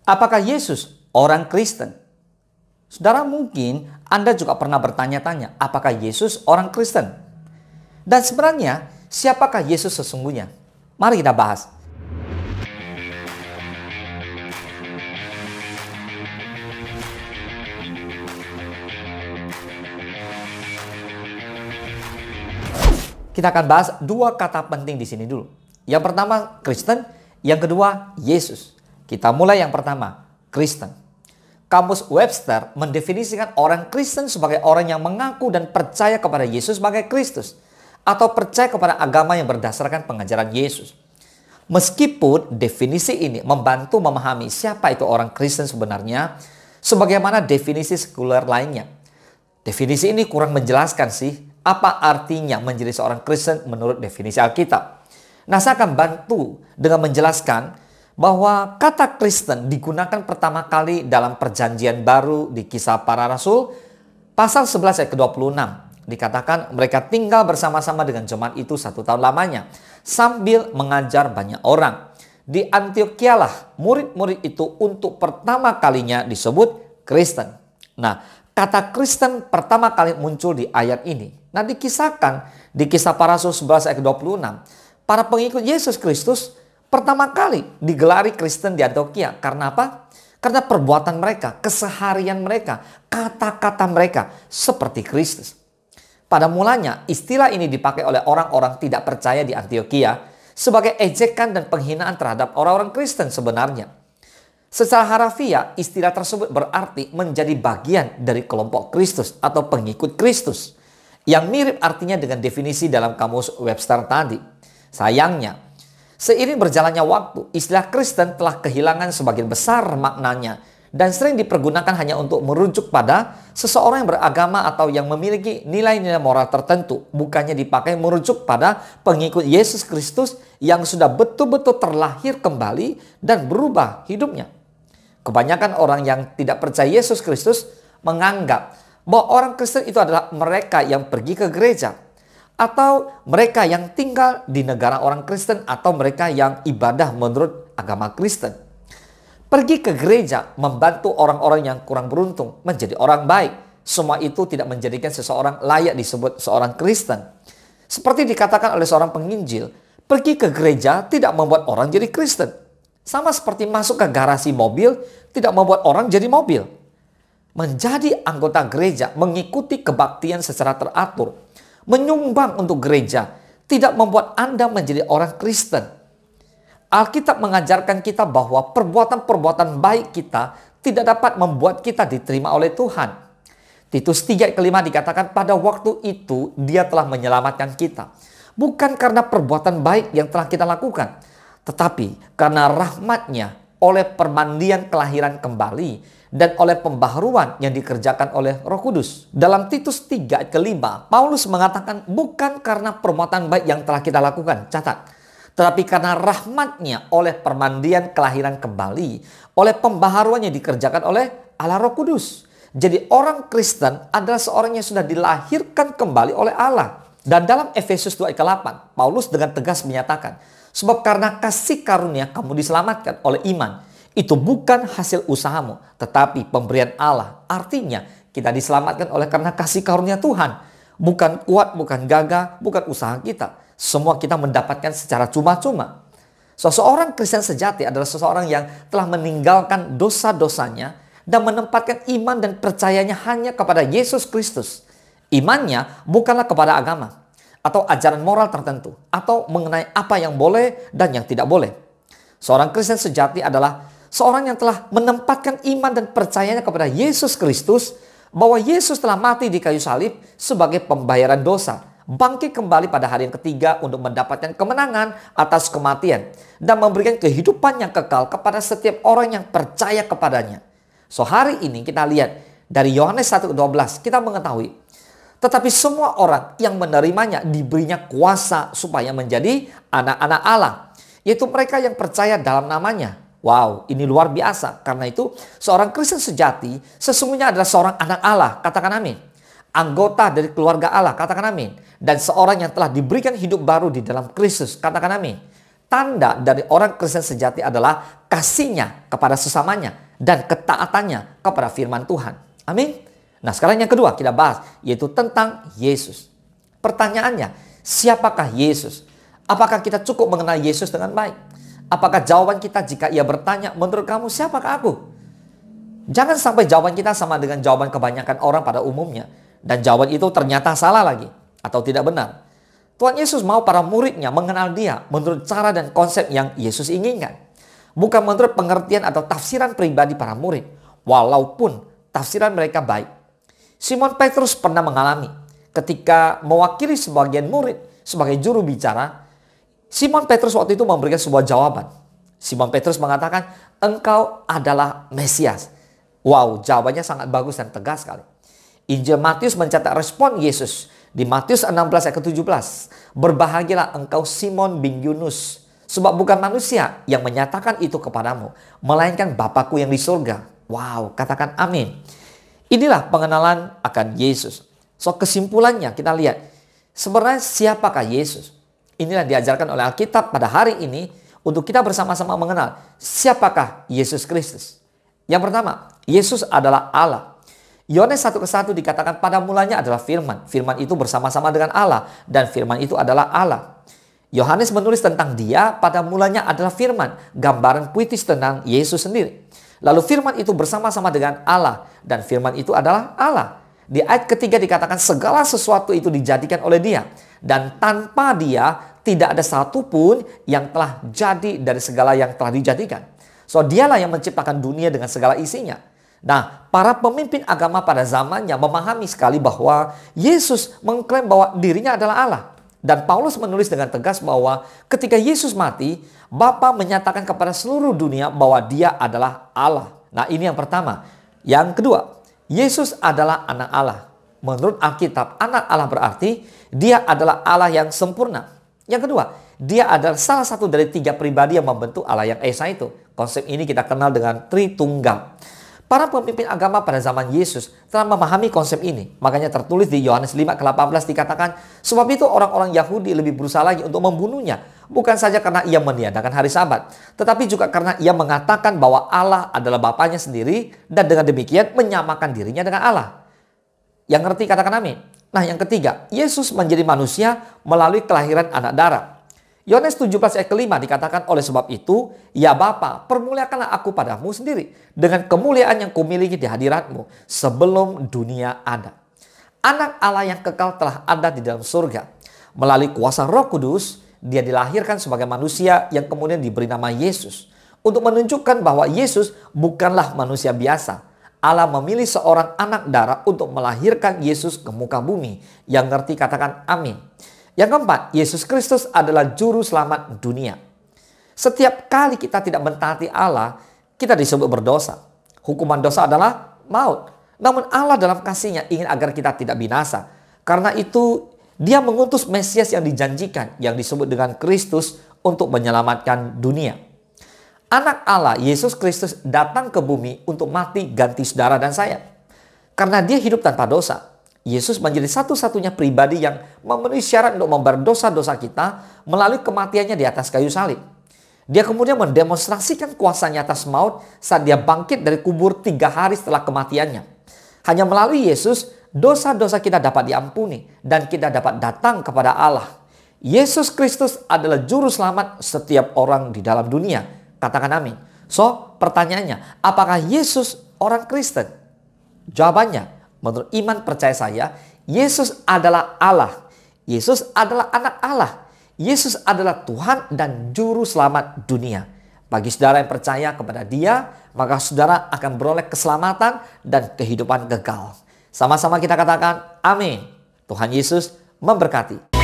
Apakah Yesus orang Kristen? Saudara, mungkin Anda juga pernah bertanya-tanya, apakah Yesus orang Kristen? Dan sebenarnya, siapakah Yesus sesungguhnya? Mari kita bahas. Kita akan bahas dua kata penting di sini dulu. Yang pertama, Kristen. Yang kedua, Yesus. Kita mulai yang pertama, Kristen. Kamus Webster mendefinisikan orang Kristen sebagai orang yang mengaku dan percaya kepada Yesus sebagai Kristus, atau percaya kepada agama yang berdasarkan pengajaran Yesus. Meskipun definisi ini membantu memahami siapa itu orang Kristen sebenarnya, sebagaimana definisi sekuler lainnya. Definisi ini kurang menjelaskan sih apa artinya menjadi seorang Kristen menurut definisi Alkitab. Nah, saya akan bantu dengan menjelaskan bahwa kata Kristen digunakan pertama kali dalam Perjanjian Baru di Kisah Para Rasul, pasal 11 ayat ke-26. Dikatakan mereka tinggal bersama-sama dengan jemaat itu 1 tahun lamanya, sambil mengajar banyak orang. Di Antiochialah murid-murid itu untuk pertama kalinya disebut Kristen. Nah, kata Kristen pertama kali muncul di ayat ini. Nah, dikisahkan di Kisah Para Rasul 11 ayat ke-26. Para pengikut Yesus Kristus pertama kali digelari Kristen di Antiochia. Karena apa? Karena perbuatan mereka, keseharian mereka, kata-kata mereka seperti Kristus. Pada mulanya istilah ini dipakai oleh orang-orang tidak percaya di Antiochia sebagai ejekan dan penghinaan terhadap orang-orang Kristen sebenarnya. Secara harafiah, istilah tersebut berarti menjadi bagian dari kelompok Kristus atau pengikut Kristus, yang mirip artinya dengan definisi dalam kamus Webster tadi. Sayangnya, seiring berjalannya waktu, istilah Kristen telah kehilangan sebagian besar maknanya dan sering dipergunakan hanya untuk merujuk pada seseorang yang beragama atau yang memiliki nilai-nilai moral tertentu, bukannya dipakai merujuk pada pengikut Yesus Kristus yang sudah betul-betul terlahir kembali dan berubah hidupnya. Kebanyakan orang yang tidak percaya Yesus Kristus menganggap bahwa orang Kristen itu adalah mereka yang pergi ke gereja, atau mereka yang tinggal di negara orang Kristen, atau mereka yang ibadah menurut agama Kristen. Pergi ke gereja membantu orang-orang yang kurang beruntung menjadi orang baik. Semua itu tidak menjadikan seseorang layak disebut seorang Kristen. Seperti dikatakan oleh seorang penginjil, pergi ke gereja tidak membuat orang jadi Kristen. Sama seperti masuk ke garasi mobil tidak membuat orang jadi mobil. Menjadi anggota gereja, mengikuti kebaktian secara teratur, menyumbang untuk gereja, tidak membuat Anda menjadi orang Kristen. Alkitab mengajarkan kita bahwa perbuatan-perbuatan baik kita tidak dapat membuat kita diterima oleh Tuhan. Titus 3 ayat ke-5 dikatakan pada waktu itu dia telah menyelamatkan kita. Bukan karena perbuatan baik yang telah kita lakukan, tetapi karena rahmat-Nya oleh permandian kelahiran kembali dan oleh pembaharuan yang dikerjakan oleh Roh Kudus. Dalam Titus 3 ayat ke-5, Paulus mengatakan bukan karena perbuatan baik yang telah kita lakukan, catat, tetapi karena rahmat-Nya oleh permandian kelahiran kembali, oleh pembaharuan yang dikerjakan oleh Allah Roh Kudus. Jadi orang Kristen adalah seorang yang sudah dilahirkan kembali oleh Allah. Dan dalam Efesus 2 ayat ke-8, Paulus dengan tegas menyatakan, sebab karena kasih karunia kamu diselamatkan oleh iman. Itu bukan hasil usahamu, tetapi pemberian Allah. Artinya kita diselamatkan oleh karena kasih karunia Tuhan. Bukan kuat, bukan gagah, bukan usaha kita. Semua kita mendapatkan secara cuma-cuma. Seseorang Kristen sejati adalah seseorang yang telah meninggalkan dosa-dosanya dan menempatkan iman dan percayanya hanya kepada Yesus Kristus. Imannya bukanlah kepada agama atau ajaran moral tertentu, atau mengenai apa yang boleh dan yang tidak boleh. Seorang Kristen sejati adalah seorang yang telah menempatkan iman dan percayanya kepada Yesus Kristus, bahwa Yesus telah mati di kayu salib sebagai pembayaran dosa, bangkit kembali pada hari yang ketiga untuk mendapatkan kemenangan atas kematian, dan memberikan kehidupan yang kekal kepada setiap orang yang percaya kepadanya. So, hari ini kita lihat dari Yohanes 1:12, kita mengetahui, tetapi semua orang yang menerimanya diberinya kuasa supaya menjadi anak-anak Allah, yaitu mereka yang percaya dalam namanya. Wow, ini luar biasa. Karena itu seorang Kristen sejati sesungguhnya adalah seorang anak Allah. Katakan amin. Anggota dari keluarga Allah. Katakan amin. Dan seorang yang telah diberikan hidup baru di dalam Kristus. Katakan amin. Tanda dari orang Kristen sejati adalah kasihnya kepada sesamanya dan ketaatannya kepada firman Tuhan. Amin. Nah, sekarang yang kedua kita bahas, yaitu tentang Yesus. Pertanyaannya, siapakah Yesus? Apakah kita cukup mengenal Yesus dengan baik? Apakah jawaban kita jika ia bertanya, menurut kamu siapakah aku? Jangan sampai jawaban kita sama dengan jawaban kebanyakan orang pada umumnya. Dan jawaban itu ternyata salah lagi atau tidak benar. Tuhan Yesus mau para muridnya mengenal dia menurut cara dan konsep yang Yesus inginkan. Bukan menurut pengertian atau tafsiran pribadi para murid. Walaupun tafsiran mereka baik. Simon Petrus pernah mengalami ketika mewakili sebagian murid sebagai juru bicara. Simon Petrus waktu itu memberikan sebuah jawaban. Simon Petrus mengatakan, engkau adalah Mesias. Wow, jawabannya sangat bagus dan tegas sekali. Injil Matius mencatat respon Yesus di Matius 16 ayat ke-17. Berbahagialah engkau Simon bin Yunus, sebab bukan manusia yang menyatakan itu kepadamu, melainkan Bapakku yang di surga. Wow, katakan amin. Inilah pengenalan akan Yesus. So, kesimpulannya kita lihat, sebenarnya siapakah Yesus? Inilah diajarkan oleh Alkitab pada hari ini untuk kita bersama-sama mengenal siapakah Yesus Kristus. Yang pertama, Yesus adalah Allah. Yohanes 1:1 dikatakan pada mulanya adalah firman. Firman itu bersama-sama dengan Allah dan firman itu adalah Allah. Yohanes menulis tentang dia pada mulanya adalah firman, gambaran puitis tentang Yesus sendiri. Lalu firman itu bersama-sama dengan Allah dan firman itu adalah Allah. Di ayat ketiga dikatakan segala sesuatu itu dijadikan oleh dia dan tanpa dia tidak ada satupun yang telah jadi dari segala yang telah dijadikan. So, dialah yang menciptakan dunia dengan segala isinya. Nah, para pemimpin agama pada zamannya memahami sekali bahwa Yesus mengklaim bahwa dirinya adalah Allah. Dan Paulus menulis dengan tegas bahwa ketika Yesus mati, Bapa menyatakan kepada seluruh dunia bahwa dia adalah Allah. Nah, ini yang pertama. Yang kedua, Yesus adalah anak Allah. Menurut Alkitab, anak Allah berarti dia adalah Allah yang sempurna. Yang kedua, dia adalah salah satu dari 3 pribadi yang membentuk Allah yang Esa itu. Konsep ini kita kenal dengan Tritunggal. Para pemimpin agama pada zaman Yesus telah memahami konsep ini. Makanya tertulis di Yohanes 5:18 dikatakan, sebab itu orang-orang Yahudi lebih berusaha lagi untuk membunuhnya. Bukan saja karena ia meniadakan hari Sabat, tetapi juga karena ia mengatakan bahwa Allah adalah Bapanya sendiri dan dengan demikian menyamakan dirinya dengan Allah. Yang ngerti katakan amin. Nah, yang ketiga, Yesus menjadi manusia melalui kelahiran anak darah. Yohanes 17 ayat ke-5 dikatakan, oleh sebab itu, ya Bapa, permuliakanlah aku padamu sendiri dengan kemuliaan yang kumiliki di hadiratmu sebelum dunia ada. Anak Allah yang kekal telah ada di dalam surga. Melalui kuasa Roh Kudus, dia dilahirkan sebagai manusia yang kemudian diberi nama Yesus. Untuk menunjukkan bahwa Yesus bukanlah manusia biasa. Allah memilih seorang anak darah untuk melahirkan Yesus ke muka bumi. Yang ngerti katakan amin. Yang keempat, Yesus Kristus adalah juru selamat dunia. Setiap kali kita tidak mentaati Allah, kita disebut berdosa. Hukuman dosa adalah maut. Namun Allah dalam kasih-Nya ingin agar kita tidak binasa. Karena itu dia mengutus Mesias yang dijanjikan, yang disebut dengan Kristus untuk menyelamatkan dunia. Anak Allah, Yesus Kristus datang ke bumi untuk mati ganti saudara dan saya. Karena dia hidup tanpa dosa. Yesus menjadi satu-satunya pribadi yang memenuhi syarat untuk membayar dosa-dosa kita melalui kematiannya di atas kayu salib. Dia kemudian mendemonstrasikan kuasanya atas maut saat dia bangkit dari kubur 3 hari setelah kematiannya. Hanya melalui Yesus, dosa-dosa kita dapat diampuni dan kita dapat datang kepada Allah. Yesus Kristus adalah juru selamat setiap orang di dalam dunia. Katakan amin. So, pertanyaannya, apakah Yesus orang Kristen? Jawabannya, menurut iman percaya saya, Yesus adalah Allah. Yesus adalah anak Allah. Yesus adalah Tuhan dan juru selamat dunia. Bagi saudara yang percaya kepada Dia, maka saudara akan beroleh keselamatan dan kehidupan kekal. Sama-sama kita katakan amin. Tuhan Yesus memberkati.